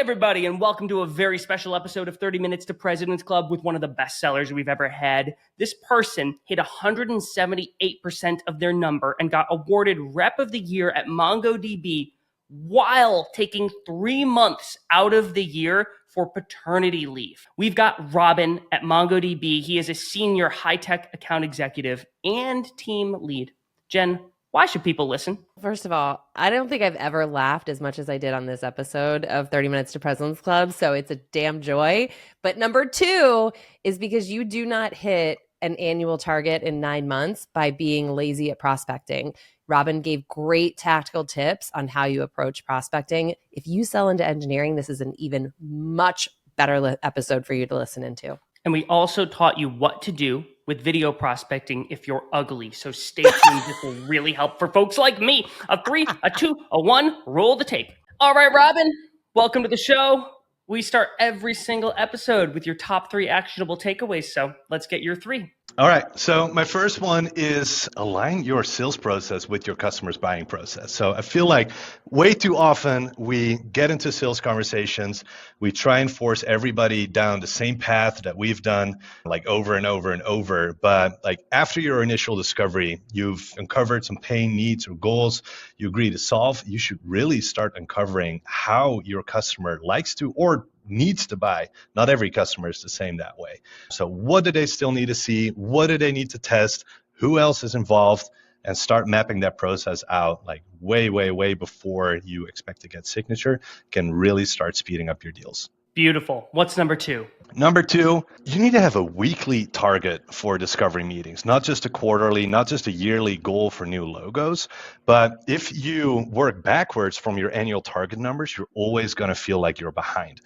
everybody, and welcome to a very special episode of 30 Minutes to President's Club with one of the best sellers we've ever had. This person hit 178% of their number and got awarded Rep of the Year at MongoDB while taking 3 months out of the year for paternity leave. We've got Robin at MongoDB. He is a senior high-tech account executive and team lead. Jen, why should people listen? First of all, I don't think I've ever laughed as much as I did on this episode of 30 Minutes to President's Club, so it's a damn joy. But number two is because you do not hit an annual target in 9 months by being lazy at prospecting. Robin gave great tactical tips on how you approach prospecting. If you sell into engineering, this is an even much better episode for you to listen into. And we also taught you what to do with video prospecting if you're ugly. So stay tuned. This will really help for folks like me. A 3, a 2, a 1, roll the tape. All right, Robin, welcome to the show. We start every single episode with your top 3 actionable takeaways. So let's get your 3. All right. So my first one is align your sales process with your customer's buying process. So I feel like way too often we get into sales conversations, we try and force everybody down the same path that we've done like over and over and over. But like after your initial discovery, you've uncovered some pain, needs, or goals you agree to solve. You should really start uncovering how your customer likes to or needs to buy. Not every customer is the same that way. So what do they still need to see? What do they need to test? Who else is involved? And start mapping that process out like way before you expect to get signature can really start speeding up your deals. Beautiful. What's number 2? Number 2, you need to have a weekly target for discovery meetings, not just a quarterly, not just a yearly goal for new logos. But if you work backwards from your annual target numbers, you're always going to feel like you're behind.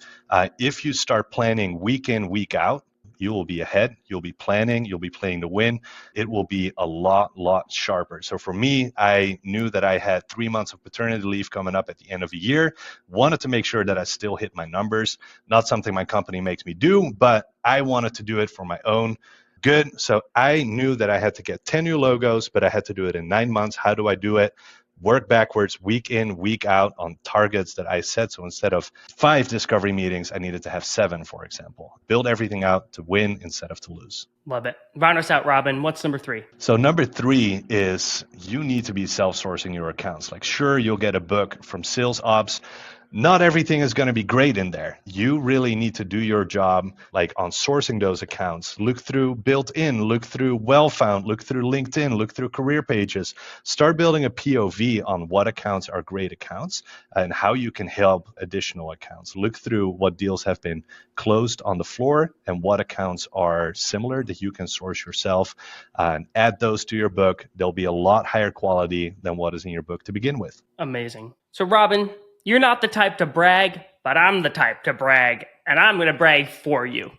If you start planning week in, week out, you will be ahead. You'll be planning. You'll be playing to win. It will be a lot sharper. So for me, I knew that I had 3 months of paternity leave coming up at the end of the year. Wanted to make sure that I still hit my numbers. Not something my company makes me do, but I wanted to do it for my own good. So I knew that I had to get 10 new logos, but I had to do it in 9 months. How do I do it? Work backwards, week in, week out on targets that I set. So instead of 5 discovery meetings, I needed to have 7, for example. Build everything out to win instead of to lose. Love it. Round us out, Robin. What's number 3? So number 3 is you need to be self-sourcing your accounts. Like, sure, you'll get a book from sales ops. Not everything is going to be great in there. You really need to do your job like on sourcing those accounts. Look through built-in, look through well-found, look through LinkedIn, look through career pages. Start building a POV on what accounts are great accounts and how you can help additional accounts. Look through what deals have been closed on the floor and what accounts are similar that you can source yourself and add those to your book. They'll be a lot higher quality than what is in your book to begin with. Amazing. So Robin, you're not the type to brag, but I'm the type to brag, and I'm going to brag for you.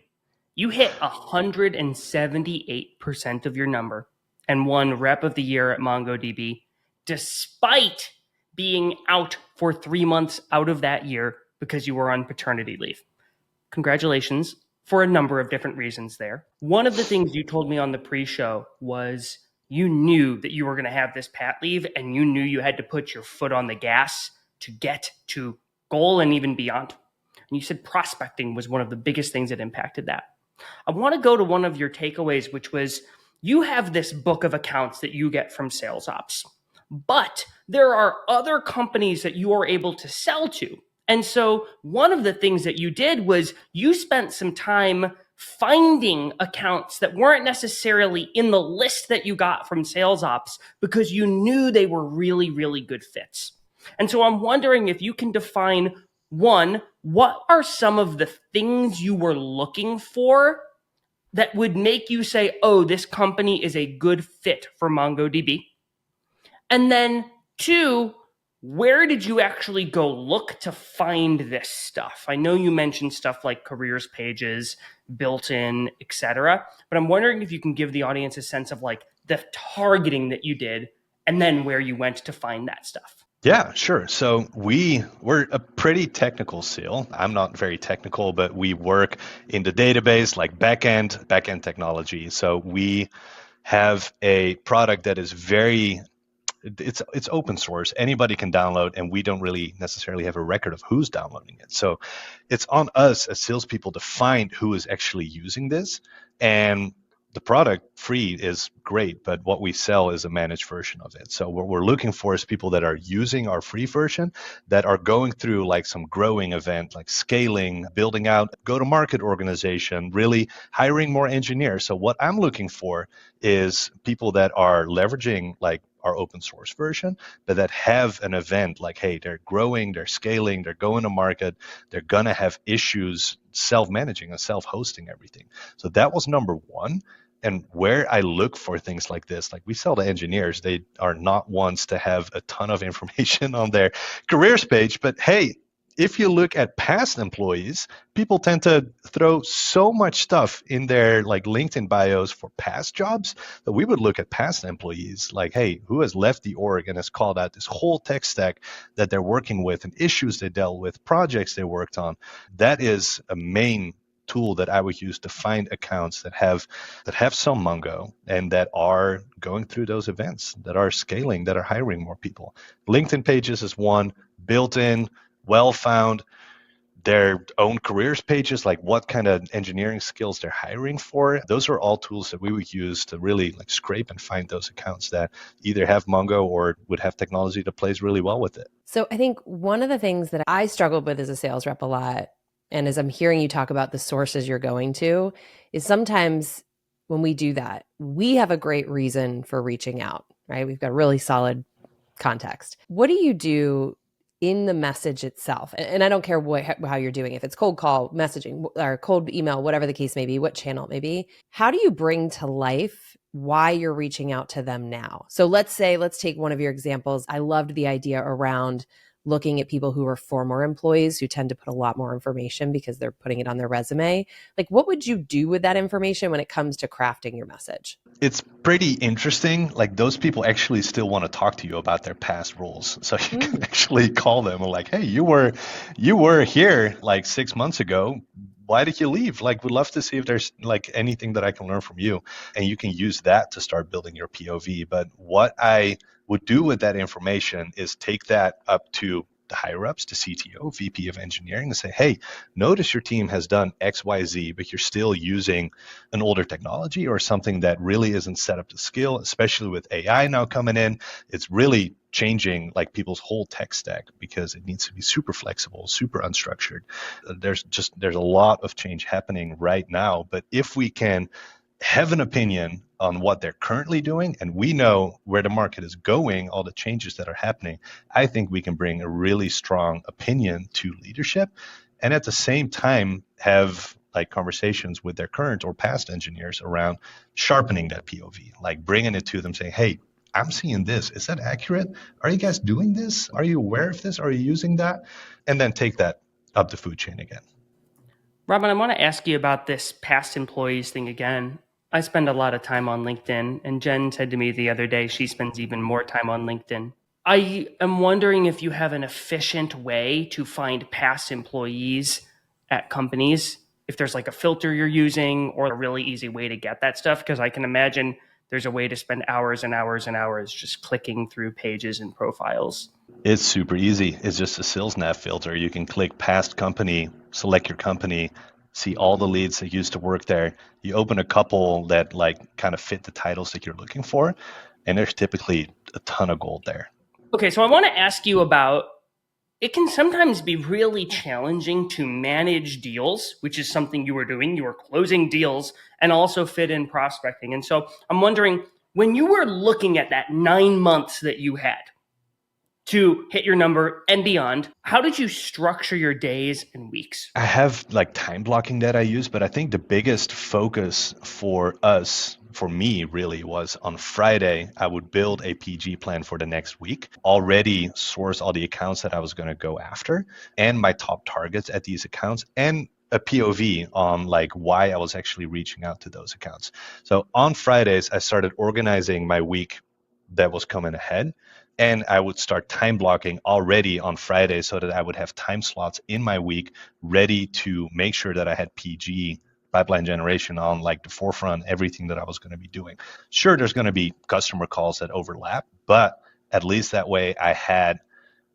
You hit 178% of your number and won Rep of the Year at MongoDB, despite being out for 3 months out of that year because you were on paternity leave. Congratulations for a number of different reasons there. One of the things you told me on the pre-show was you knew that you were going to have this pat leave, and you knew you had to put your foot on the gas to get to goal and even beyond. And you said prospecting was one of the biggest things that impacted that. I want to go to one of your takeaways, which was you have this book of accounts that you get from sales ops, but there are other companies that you are able to sell to. And so one of the things that you did was you spent some time finding accounts that weren't necessarily in the list that you got from sales ops because you knew they were really good fits. And so I'm wondering if you can define, one, what are some of the things you were looking for that would make you say, oh, this company is a good fit for MongoDB? And then 2, where did you actually go look to find this stuff? I know you mentioned stuff like careers pages, built-in, etc. But I'm wondering if you can give the audience a sense of like the targeting that you did and then where you went to find that stuff. Yeah, sure. So we're a pretty technical SEAL. I'm not very technical, but we work in the database like backend technology. So we have a product that is very it's open source. Anybody can download, and we don't really necessarily have a record of who's downloading it. So it's on us as salespeople to find who is actually using this. And the product free is great, but what we sell is a managed version of it. So what we're looking for is people that are using our free version, that are going through like some growing event, like scaling, building out go-to-market organization, really hiring more engineers. So what I'm looking for is people that are leveraging like our open source version, but that have an event like, hey, they're growing, they're scaling, they're going to market, they're going to have issues self-managing and self-hosting everything. So that was number one. And where I look for things like this, like we sell to engineers, they are not ones to have a ton of information on their careers page. But hey, if you look at past employees, people tend to throw so much stuff in their like LinkedIn bios for past jobs that we would look at past employees like, hey, who has left the org and has called out this whole tech stack that they're working with and issues they dealt with, projects they worked on. That is a main tool that I would use to find accounts that have some Mongo and that are going through those events, that are scaling, that are hiring more people. LinkedIn pages is one, built in, well found, their own careers pages, like what kind of engineering skills they're hiring for. Those are all tools that we would use to really like scrape and find those accounts that either have Mongo or would have technology that plays really well with it. So I think one of the things that I struggled with as a sales rep a lot, and as I'm hearing you talk about the sources you're going to, is sometimes when we do that, we have a great reason for reaching out, right? We've got really solid context. What do you do in the message itself? And I don't care how you're doing, if it's cold call, messaging, or cold email, whatever the case may be, what channel it may be. How do you bring to life why you're reaching out to them now? So let's take one of your examples. I loved the idea around looking at people who are former employees who tend to put a lot more information because they're putting it on their resume. Like, what would you do with that information when it comes to crafting your message? It's pretty interesting. Like those people actually still want to talk to you about their past roles. So you can actually call them and like, hey, you were here like 6 months ago. Why did you leave? Like, we'd love to see if there's like anything that I can learn from you. And you can use that to start building your POV. But what I would do with that information is take that up to the higher ups, the CTO, VP of engineering, and say, hey, notice your team has done X, Y, Z, but you're still using an older technology or something that really isn't set up to scale, especially with AI now coming in. It's really changing like people's whole tech stack because it needs to be super flexible, super unstructured. There's a lot of change happening right now. But if we can have an opinion on what they're currently doing, and we know where the market is going, all the changes that are happening, I think we can bring a really strong opinion to leadership, and at the same time have like conversations with their current or past engineers around sharpening that POV, like bringing it to them, saying, hey, I'm seeing this. Is that accurate? Are you guys doing this? Are you aware of this? Are you using that? And then take that up the food chain again. Robin, I want to ask you about this past employees thing again. I spend a lot of time on LinkedIn, and Jen said to me the other day she spends even more time on LinkedIn. I am wondering if you have an efficient way to find past employees at companies, if there's like a filter you're using or a really easy way to get that stuff, because I can imagine there's a way to spend hours and hours and hours just clicking through pages and profiles. It's super easy. It's just a sales nav filter. You can click past company, select your company, see all the leads that used to work there. You open a couple that like kind of fit the titles that you're looking for, and there's typically a ton of gold there. Okay, so I want to ask you about, it can sometimes be really challenging to manage deals, which is something you were doing. You were closing deals and also fit in prospecting. And so I'm wondering, when you were looking at that 9 months that you had to hit your number and beyond, how did you structure your days and weeks? I have like time blocking that I use, but I think the biggest focus for us, for me really, was on Friday, I would build a PG plan for the next week, already source all the accounts that I was going to go after and my top targets at these accounts, and a POV on like why I was actually reaching out to those accounts. So on Fridays, I started organizing my week that was coming ahead. And I would start time blocking already on Friday so that I would have time slots in my week ready to make sure that I had PG, pipeline generation, on like the forefront, everything that I was going to be doing. Sure, there's going to be customer calls that overlap, but At least that way I had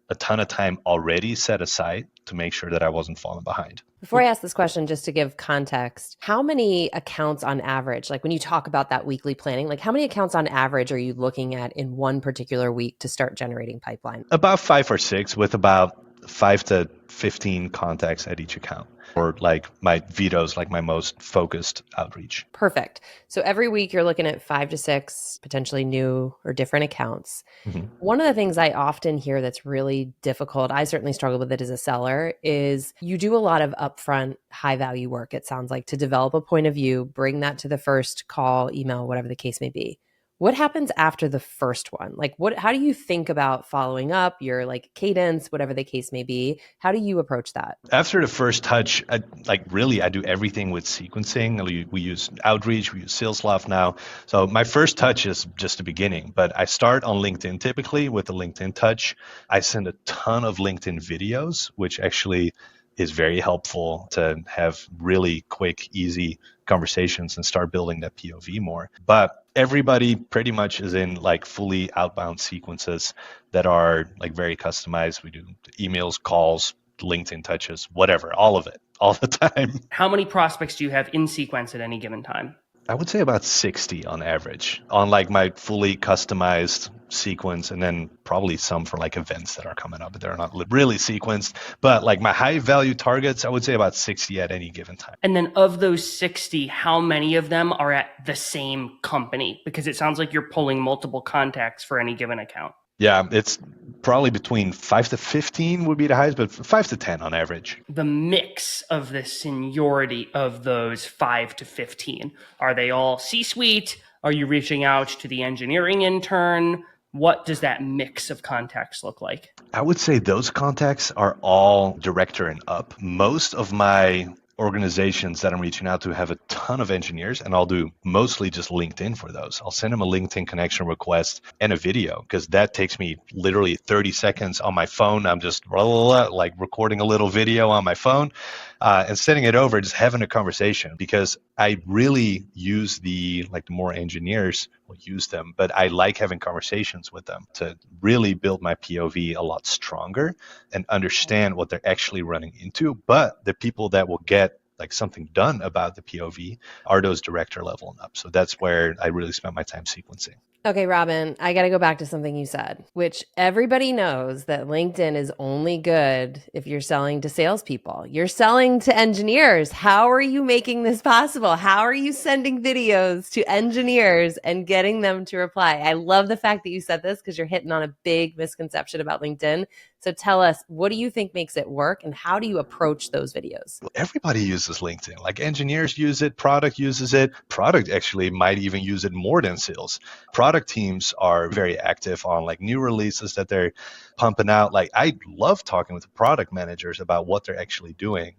a ton of time already set aside to make sure that I wasn't falling behind. Before I ask this question, just to give context, how many accounts on average, like when you talk about that weekly planning, like how many accounts on average are you looking at in one particular week to start generating pipeline? About 5 or 6, with about 5 to 15 contacts at each account, or like my vetoes, like my most focused outreach. Perfect. So every week you're looking at 5 to 6 potentially new or different accounts. Mm-hmm. One of the things I often hear that's really difficult, I certainly struggle with it as a seller, is you do a lot of upfront high value work, it sounds like, to develop a point of view, bring that to the first call, email, whatever the case may be. What happens after the first one? Like how do you think about following up, your like cadence, whatever the case may be? How do you approach that? After the first touch, I do everything with sequencing. We use outreach, we use Salesloft now. So my first touch is just the beginning, but I start on LinkedIn typically with the LinkedIn touch. I send a ton of LinkedIn videos, which actually is very helpful to have really quick, easy conversations and start building that POV more. But everybody pretty much is in like fully outbound sequences that are like very customized. We do emails, calls, LinkedIn touches, whatever, all of it, all the time. How many prospects do you have in sequence at any given time? I would say about 60 on average on like my fully customized sequence, and then probably some for like events that are coming up, but they're not really sequenced. But like my high value targets, I would say about 60 at any given time. And then of those 60, how many of them are at the same company? Because it sounds like you're pulling multiple contacts for any given account. Yeah, it's probably between 5 to 15 would be the highest, but 5 to 10 on average. The mix of the seniority of those 5 to 15, are they all C-suite? Are you reaching out to the engineering intern? What does that mix of contacts look like? I would say those contacts are all director and up. Most of my organizations that I'm reaching out to have a ton of engineers, and I'll do mostly just LinkedIn for those. I'll send them a LinkedIn connection request and a video, because that takes me literally 30 seconds on my phone. I'm just like recording a little video on my phone and sending it over, just having a conversation, because I really use the more engineers will use them, but I like having conversations with them to really build my POV a lot stronger and understand what they're actually running into. But the people that will get like something done about the POV are those director level and up. So that's where I really spent my time sequencing. Okay, Robin, I got to go back to something you said, which everybody knows that LinkedIn is only good if you're selling to salespeople. You're selling to engineers. How are you making this possible? How are you sending videos to engineers and getting them to reply? I love the fact that you said this, because you're hitting on a big misconception about LinkedIn. So tell us, what do you think makes it work, and how do you approach those videos? Well, everybody uses LinkedIn. Like engineers use it, product uses it. Product actually might even use it more than sales. Product teams are very active on like new releases that they're pumping out. Like I love talking with the product managers about what they're actually doing.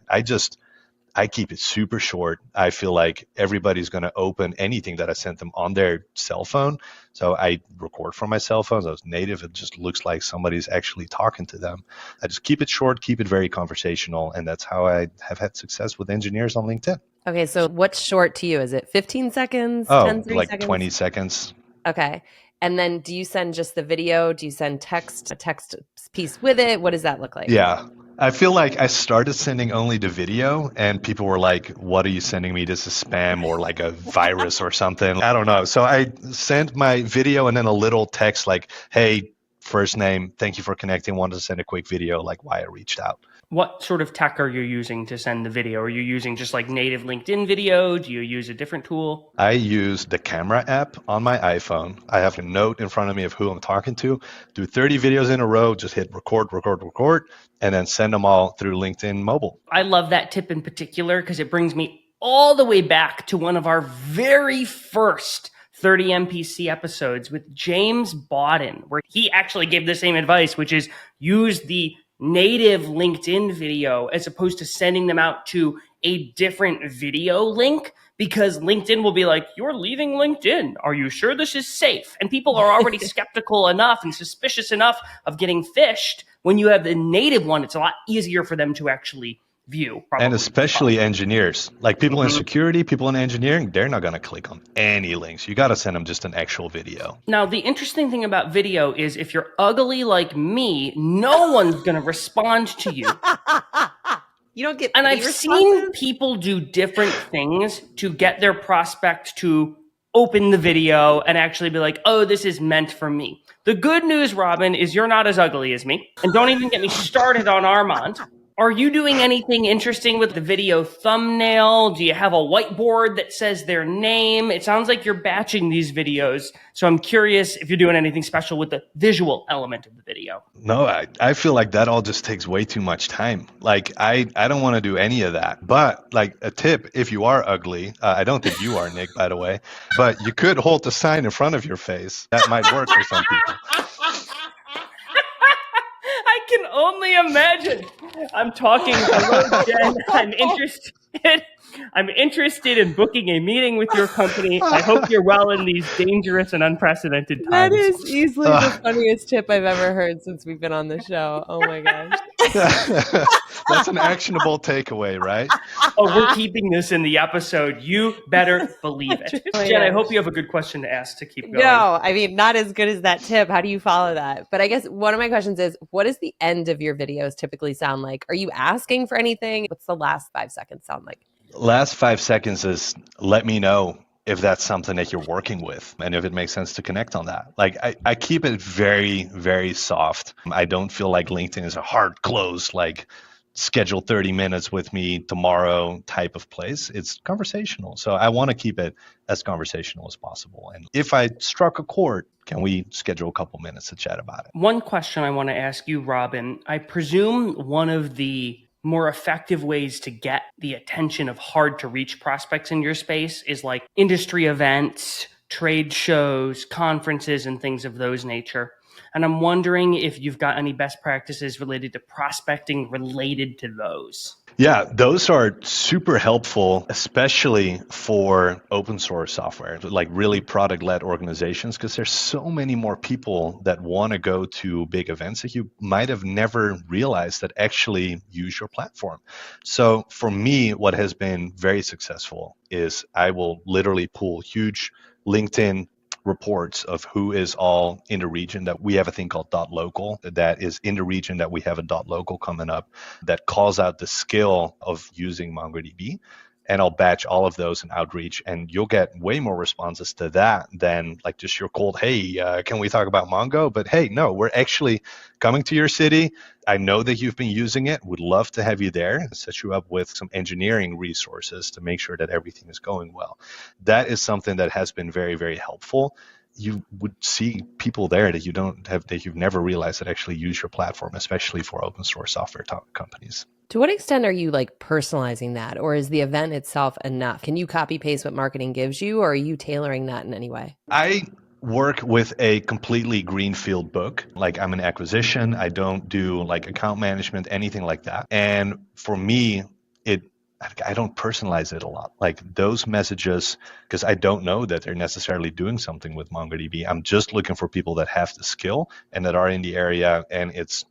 I keep it super short. I feel like everybody's going to open anything that I sent them on their cell phone. So I record from my cell phone. So it's native. It just looks like somebody's actually talking to them. I just keep it short, keep it very conversational. And that's how I have had success with engineers on LinkedIn. Okay, so what's short to you? Is it 15 seconds? Oh, 10, 30 like seconds? 20 seconds. Okay. And then do you send just the video? Do you send a text piece with it? What does that look like? Yeah. I feel like I started sending only the video, and people were like, what are you sending me? This is spam or like a virus or something. I don't know. So I sent my video and then a little text like, hey, first name, thank you for connecting. Wanted to send a quick video, like why I reached out. What sort of tech are you using to send the video? Are you using just like native LinkedIn video? Do you use a different tool? I use the camera app on my iPhone. I have a note in front of me of who I'm talking to. Do 30 videos in a row, just hit record, and then send them all through LinkedIn mobile. I love that tip in particular because it brings me all the way back to one of our very first 30 MPC episodes with James Bodden, where he actually gave the same advice, which is use the native LinkedIn video as opposed to sending them out to a different video link, because LinkedIn will be like, you're leaving LinkedIn. Are you sure this is safe? And people are already skeptical enough and suspicious enough of getting phished. When you have the native one, it's a lot easier for them to actually view. Probably. And especially engineers, like people in Mhm. security, people in engineering, they're not going to click on any links. You got to send them just an actual video. Now, the interesting thing about video is if you're ugly like me, no one's going to respond to you. You don't get And any I've responses? seen people do different things to get their prospect to open the video and actually be like, oh, this is meant for me. The good news, Robin, is you're not as ugly as me. And don't even get me started on Armand. Are you doing anything interesting with the video thumbnail? Do you have a whiteboard that says their name? It sounds like you're batching these videos. So I'm curious if you're doing anything special with the visual element of the video. No, I feel like that all just takes way too much time. Like, I don't want to do any of that. But, like, a tip, if you are ugly, I don't think you are, Nick, by the way, but you could hold the sign in front of your face. That might work for some people. I can only imagine. I'm talking. Hello, Jen. I'm interested in booking a meeting with your company. I hope you're well in these dangerous and unprecedented times. That is easily the funniest tip I've ever heard since we've been on the show. Oh my gosh. That's an actionable takeaway, right? Oh, we're keeping this in the episode. You better believe it. Jen, I hope you have a good question to ask to keep going. No, I mean, not as good as that tip. How do you follow that? But I guess one of my questions is, what does the end of your videos typically sound like? Are you asking for anything? What's the last 5 seconds sound like? Last 5 seconds is let me know if that's something that you're working with and if it makes sense to connect on that. Like, I keep it very, very soft. I don't feel like LinkedIn is a hard close, like schedule 30 minutes with me tomorrow type of place. It's conversational. So I want to keep it as conversational as possible. And if I struck a chord, can we schedule a couple minutes to chat about it? One question I want to ask you, Robin. I presume one of the more effective ways to get the attention of hard to reach prospects in your space is like industry events, trade shows, conferences, and things of those nature. And I'm wondering if you've got any best practices related to prospecting related to those. Yeah, those are super helpful, especially for open source software, like really product-led organizations, because there's so many more people that want to go to big events that you might have never realized that actually use your platform. So for me, what has been very successful is I will literally pull huge LinkedIn reports of who is all in the region. That we have a thing called .local that is in the region, that we have a .local coming up that calls out the skill of using MongoDB. And I'll batch all of those in outreach, and you'll get way more responses to that than like just your cold, hey, can we talk about Mongo? But hey, no, we're actually coming to your city. I know that you've been using it. Would love to have you there and set you up with some engineering resources to make sure that everything is going well. That is something that has been very, very helpful. You would see people there that you've never realized that actually use your platform, especially for open source software companies. To what extent are you like personalizing that, or is the event itself enough? Can you copy paste what marketing gives you, or are you tailoring that in any way? I work with a completely greenfield book. Like, I'm an acquisition. I don't do like account management, anything like that. And for me, I don't personalize it a lot. Like those messages, because I don't know that they're necessarily doing something with MongoDB. I'm just looking for people that have the skill and that are in the area, and it's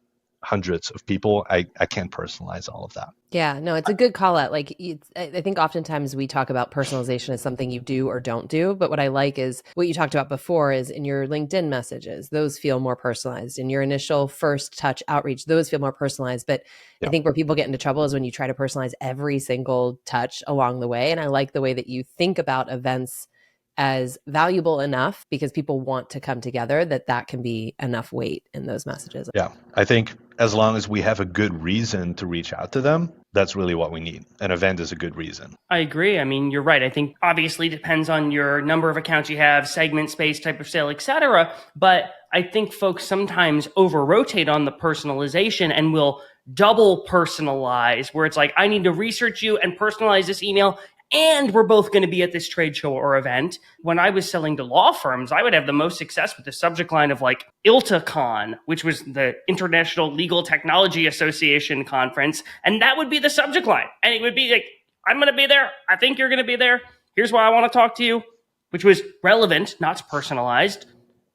hundreds of people. I can't personalize all of that. Yeah, no, it's a good call out. Like, I think oftentimes we talk about personalization as something you do or don't do. But what I like is what you talked about before is in your LinkedIn messages, those feel more personalized. In your initial first touch outreach, those feel more personalized. But I think where people get into trouble is when you try to personalize every single touch along the way. And I like the way that you think about events as valuable enough because people want to come together, that can be enough weight in those messages. Yeah, I think as long as we have a good reason to reach out to them, that's really what we need. An event is a good reason. I agree. I mean, you're right. I think obviously depends on your number of accounts you have, segment, space, type of sale, etc. But I think folks sometimes over-rotate on the personalization and will double personalize, where it's like, I need to research you and personalize this email, and we're both going to be at this trade show or event. When I was selling to law firms, I would have the most success with the subject line of like ILTACon, which was the International Legal Technology Association conference. And that would be the subject line. And it would be like, I'm going to be there. I think you're going to be there. Here's why I want to talk to you, which was relevant, not personalized.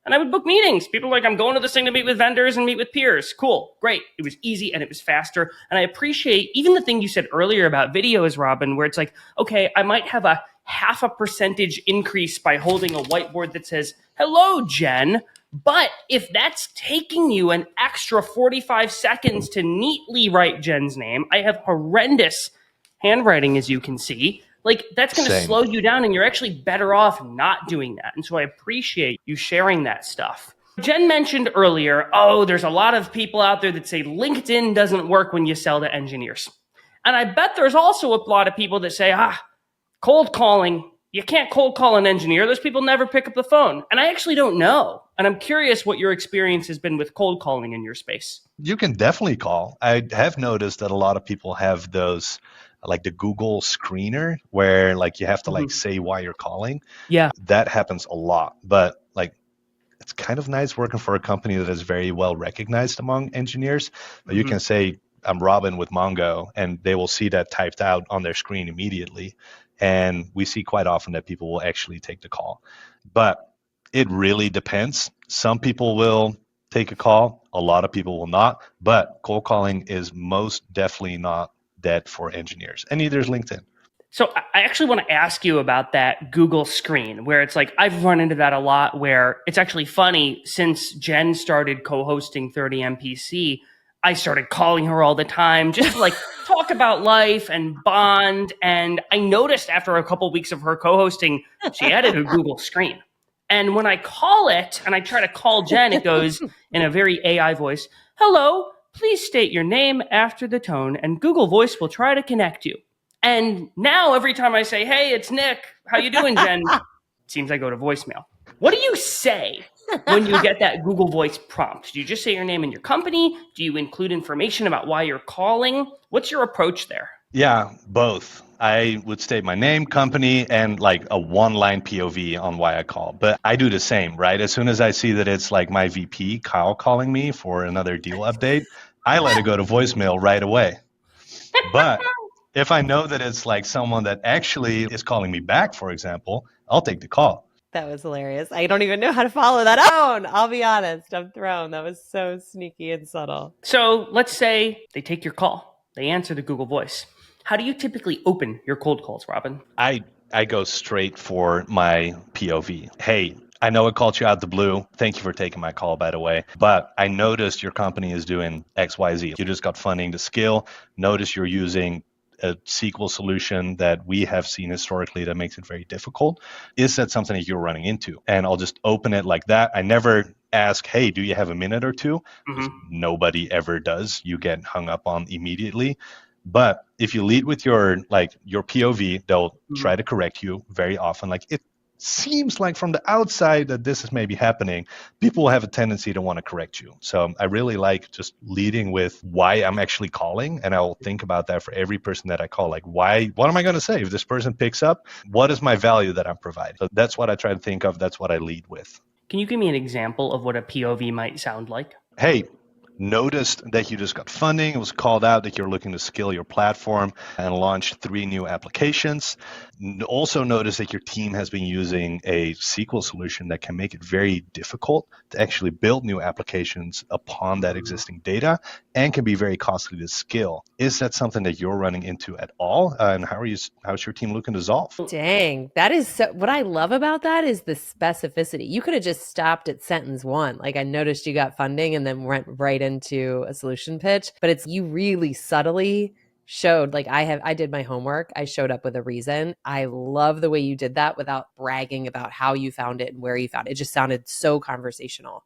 And I would book meetings. People were like, I'm going to this thing to meet with vendors and meet with peers. Cool, great. It was easy and it was faster. And I appreciate even the thing you said earlier about videos, Robin, where it's like, okay, I might have a 0.5% increase by holding a whiteboard that says, hello, Jen. But if that's taking you an extra 45 seconds to neatly write Jen's name, I have horrendous handwriting, as you can see. Like, that's going to Same. slow you down, and you're actually better off not doing that. And so I appreciate you sharing that stuff. Jen mentioned earlier, there's a lot of people out there that say LinkedIn doesn't work when you sell to engineers. And I bet there's also a lot of people that say, cold calling, you can't cold call an engineer. Those people never pick up the phone. And I actually don't know. And I'm curious what your experience has been with cold calling in your space. You can definitely call. I have noticed that a lot of people have those, like the Google screener, where like you have to like say why you're calling. Yeah. That happens a lot. But like, it's kind of nice working for a company that is very well recognized among engineers. You can say, I'm Robin with Mongo, and they will see that typed out on their screen immediately. And we see quite often that people will actually take the call. But it really depends. Some people will take a call. A lot of people will not. But cold calling is most definitely not dead for engineers. And neither is LinkedIn. So I actually want to ask you about that Google screen, where it's like, I've run into that a lot, where it's actually funny. Since Jen started co-hosting 30 MPC, I started calling her all the time just to like talk about life and bond. And I noticed after a couple of weeks of her co-hosting, she added a Google screen. And when I call it and I try to call Jen, it goes in a very AI voice, hello, please state your name after the tone and Google Voice will try to connect you. And now every time I say, hey, it's Nick, how you doing, Jen? It seems I go to voicemail. What do you say when you get that Google Voice prompt? Do you just say your name and your company? Do you include information about why you're calling? What's your approach there? Yeah, both. I would state my name, company, and like a one-line POV on why I call. But I do the same, right? As soon as I see that it's like my VP, Kyle, calling me for another deal update, I let it go to voicemail right away. But if I know that it's like someone that actually is calling me back, for example, I'll take the call. That was hilarious. I don't even know how to follow that on. I'll be honest. I'm thrown. That was so sneaky and subtle. So let's say they take your call. They answer the Google Voice. How do you typically open your cold calls, Robin? I go straight for my POV. Hey, I know I called you out the blue. Thank you for taking my call, by the way. But I noticed your company is doing XYZ. You just got funding to scale. Notice you're using a SQL solution that we have seen historically that makes it very difficult. Is that something that you're running into? And I'll just open it like that. I never ask, hey, do you have a minute or two? Because nobody ever does. You get hung up on immediately. But if you lead with your POV, they'll try to correct you very often. Like, it seems like from the outside that this is maybe happening. People will have a tendency to want to correct you. So I really like just leading with why I'm actually calling. And I'll think about that for every person that I call. Like, why? What am I going to say? If this person picks up, what is my value that I'm providing? So that's what I try to think of. That's what I lead with. Can you give me an example of what a POV might sound like? Hey, noticed that you just got funding. It was called out that you're looking to scale your platform and launch 3 new applications. Also noticed that your team has been using a SQL solution that can make it very difficult to actually build new applications upon that existing data and can be very costly to scale. Is that something that you're running into at all? And how's your team looking to solve? Dang, that is so, what I love about that is the specificity. You could have just stopped at sentence 1. Like, I noticed you got funding and then went right into a solution pitch, but it's you really subtly showed, like, I did my homework. I showed up with a reason. I love the way you did that without bragging about how you found it and where you found it. It just sounded so conversational.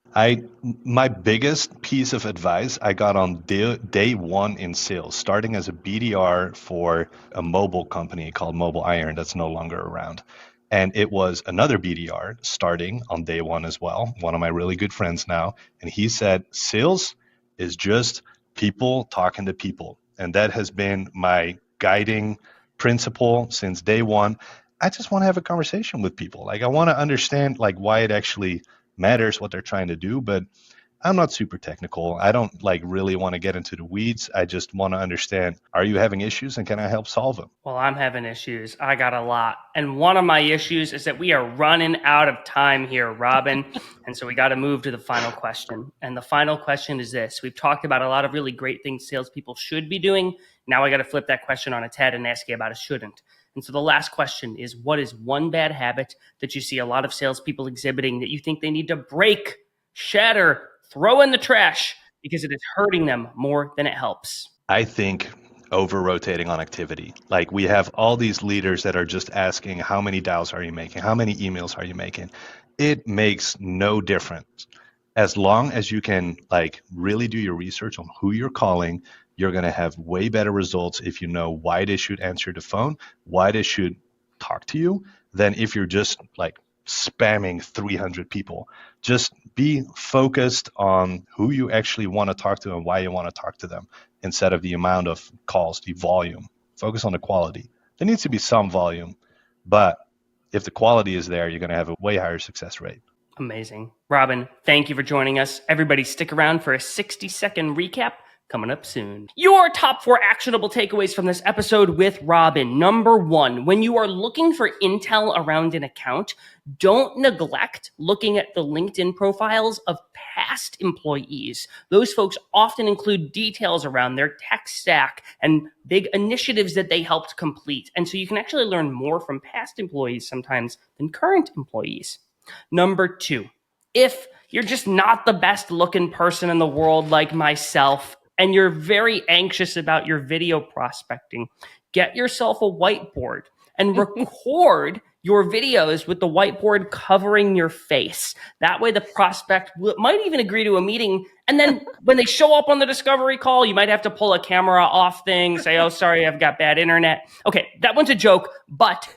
My biggest piece of advice I got on day 1 in sales, starting as a BDR for a mobile company called Mobile Iron that's no longer around. And it was another BDR starting on day 1 as well, one of my really good friends now. And he said, sales is just people talking to people. And that has been my guiding principle since day 1. I just want to have a conversation with people. Like, I want to understand like why it actually matters what they're trying to do, but I'm not super technical. I don't like really want to get into the weeds. I just want to understand, are you having issues and can I help solve them? Well, I'm having issues. I got a lot. And one of my issues is that we are running out of time here, Robin. And so we got to move to the final question. And the final question is this. We've talked about a lot of really great things salespeople should be doing. Now I got to flip that question on its head and ask you about a shouldn't. And so the last question is, what is one bad habit that you see a lot of salespeople exhibiting that you think they need to break, shatter, throw in the trash because it is hurting them more than it helps? I think over rotating on activity. Like we have all these leaders that are just asking, how many dials are you making? How many emails are you making? It makes no difference. As long as you can like really do your research on who you're calling, you're going to have way better results if you know why they should answer the phone, why they should talk to you, than if you're just like spamming 300 people. Just be focused on who you actually want to talk to and why you want to talk to them instead of the amount of calls, the volume. Focus on the quality. There needs to be some volume, but if the quality is there, you're going to have a way higher success rate. Amazing. Robin, thank you for joining us. Everybody stick around for a 60-second recap coming up soon. Your top 4 actionable takeaways from this episode with Robin. Number 1, when you are looking for intel around an account, don't neglect looking at the LinkedIn profiles of past employees. Those folks often include details around their tech stack and big initiatives that they helped complete. And so you can actually learn more from past employees sometimes than current employees. Number 2, if you're just not the best looking person in the world like myself, and you're very anxious about your video prospecting, get yourself a whiteboard and record your videos with the whiteboard covering your face. That way the prospect might even agree to a meeting. And then when they show up on the discovery call, you might have to pull a camera off thing, say, oh, sorry, I've got bad internet. Okay, that one's a joke, but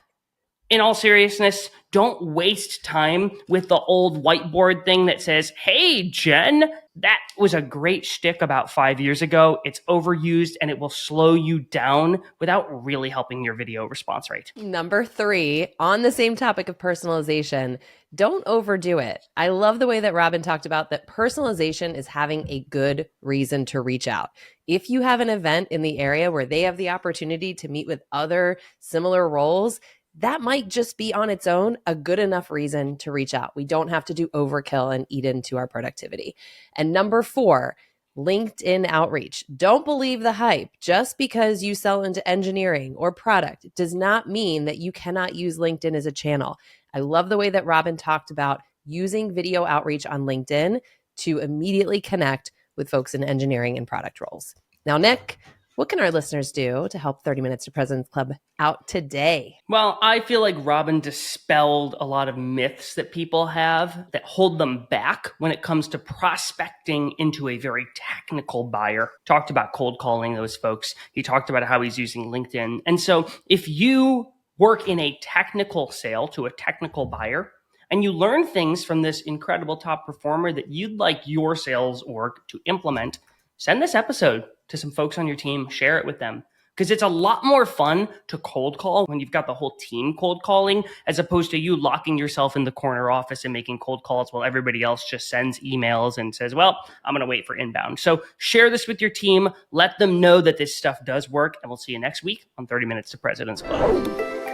in all seriousness, don't waste time with the old whiteboard thing that says, hey, Jen, that was a great shtick about 5 years ago. It's overused and it will slow you down without really helping your video response rate. Number 3, on the same topic of personalization, don't overdo it. I love the way that Robin talked about that personalization is having a good reason to reach out. If you have an event in the area where they have the opportunity to meet with other similar roles, that might just be on its own a good enough reason to reach out. We don't have to do overkill and eat into our productivity. And number 4, LinkedIn outreach. Don't believe the hype. Just because you sell into engineering or product does not mean that you cannot use LinkedIn as a channel. I love the way that Robin talked about using video outreach on LinkedIn to immediately connect with folks in engineering and product roles. Now, Nick, what can our listeners do to help 30 Minutes to President's Club out today? Well, I feel like Robin dispelled a lot of myths that people have that hold them back when it comes to prospecting into a very technical buyer. Talked about cold calling those folks. He talked about how he's using LinkedIn. And so if you work in a technical sale to a technical buyer, and you learn things from this incredible top performer that you'd like your sales org to implement, send this episode to some folks on your team, share it with them. Because it's a lot more fun to cold call when you've got the whole team cold calling, as opposed to you locking yourself in the corner office and making cold calls while everybody else just sends emails and says, well, I'm going to wait for inbound. So share this with your team. Let them know that this stuff does work. And we'll see you next week on 30 Minutes to President's Club.